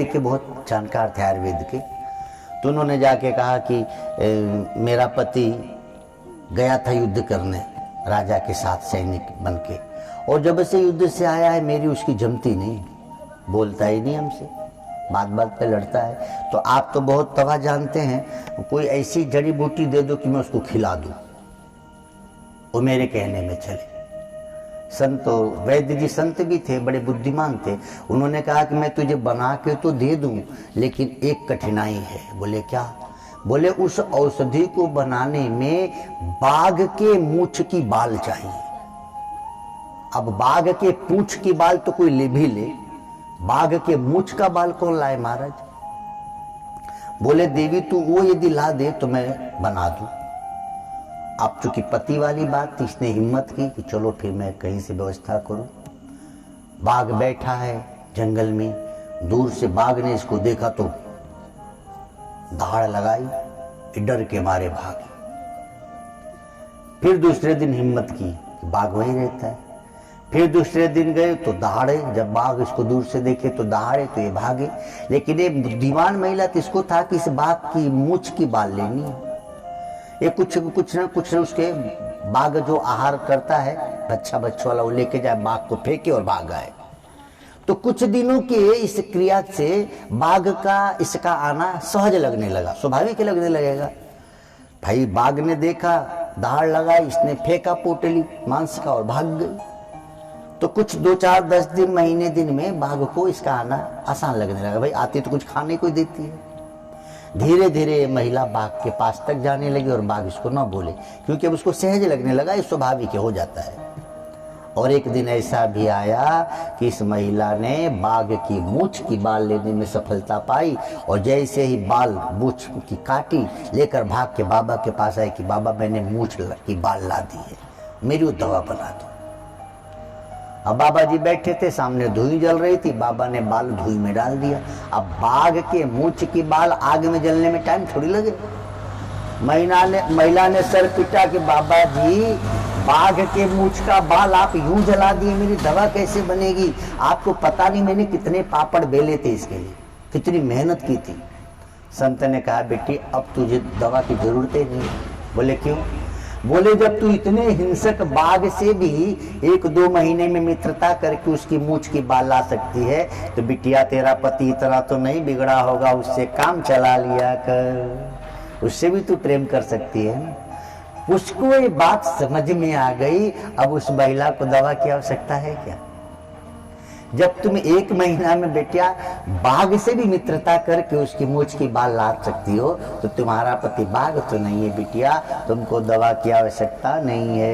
वैद्य के बहुत जानकार थे आयुर्वेद के। तो उन्होंने जाके कहा कि मेरा पति गया था युद्ध करने राजा के साथ सैनिक बन के, और जब से युद्ध से आया है मेरी उसकी जमती नहीं, बोलता ही नहीं हमसे, बात बात पे लड़ता है। तो आप तो बहुत तवा जानते हैं, कोई ऐसी जड़ी बूटी दे दो कि मैं उसको खिला दूं, वो मेरे कहने में चले। संत वैद्य जी संत भी थे, बड़े बुद्धिमान थे। उन्होंने कहा कि मैं तुझे बना के तो दे दूं, लेकिन एक कठिनाई है। बोले क्या? बोले उस औषधि को बनाने में बाघ के मूछ की बाल चाहिए। अब बाघ के पूंछ की बाल तो कोई ले भी ले, बाघ के मूछ का बाल कौन लाए महाराज? बोले देवी तू वो यदि ला दे तो मैं बना दूं। अब चूंकि पति वाली बात थी, इसने हिम्मत की कि चलो फिर मैं कहीं से व्यवस्था करूं। बाघ बैठा है जंगल में, दूर से बाघ ने इसको देखा तो दहाड़ लगाई, डर के मारे भागे। फिर दूसरे दिन हिम्मत की, बाघ वहीं रहता है। फिर दूसरे दिन गए तो दहाड़े, जब बाघ इसको दूर से देखे तो दहाड़े, तो ये भागे। लेकिन ये बुद्धिमान महिला तो इसको था कि इस बाघ की मूछ की बाल लेनी है। ये कुछ न उसके बाघ जो आहार करता है बच्चा वाला, वो लेके जाए, बाघ को फेंके और भाग आए। तो कुछ दिनों के इस क्रिया से बाघ का इसका आना सहज लगने लगा, स्वाभाविक लगने लगेगा। भाई बाघ ने देखा, दहाड़ लगाई, इसने फेंका पोटली मांस का और भाग गई। तो कुछ 2 4 10 दिन महीने दिन में बाघ को इसका आना आसान लगने लगा। भाई आती तो कुछ खाने को देती है। धीरे धीरे महिला बाघ के पास तक जाने लगी और बाघ इसको ना बोले, क्योंकि अब उसको सहज लगने लगा, ये स्वाभाविक हो जाता है। और एक दिन ऐसा भी आया कि इस महिला ने बाघ की मूछ की बाल लेने में सफलता पाई, और जैसे ही बाल मूछ की काटी, लेकर भाग के बाबा के पास आई कि बाबा मैंने मूछ की बाल ला दी है, मेरी वो दवा बना दो। अब बाबा जी बैठे थे, सामने धुई जल रही थी, बाबा ने बाल धुई में डाल दिया। अब बाघ के मूछ की बाल आग में जलने में टाइम थोड़ी लगे। महिला ने सर पीटा कि बाबा जी बाघ के मूछ का बाल आप यूं जला दिए, मेरी दवा कैसे बनेगी? आपको पता नहीं मैंने कितने पापड़ बेले थे इसके लिए, कितनी मेहनत की थी। संत ने कहा बेटी अब तुझे दवा की जरूरत ही नहीं। बोले क्यों? बोले जब तू इतने हिंसक बाघ से भी 1-2 महीने में मित्रता करके उसकी मूछ की बाल ला सकती है, तो बिटिया तेरा पति इतना तो नहीं बिगड़ा होगा, उससे काम चला लिया कर, उससे भी तू प्रेम कर सकती है ना। उसको ये बात समझ में आ गई। अब उस महिला को दवा की आवश्यकता है क्या? जब तुम 1 महीना में बेटिया बाघ से भी मित्रता करके उसकी मूछ की बाल ला सकती हो, तो तुम्हारा पति बाघ तो नहीं है बिटिया, तुमको दवा की आवश्यकता नहीं है।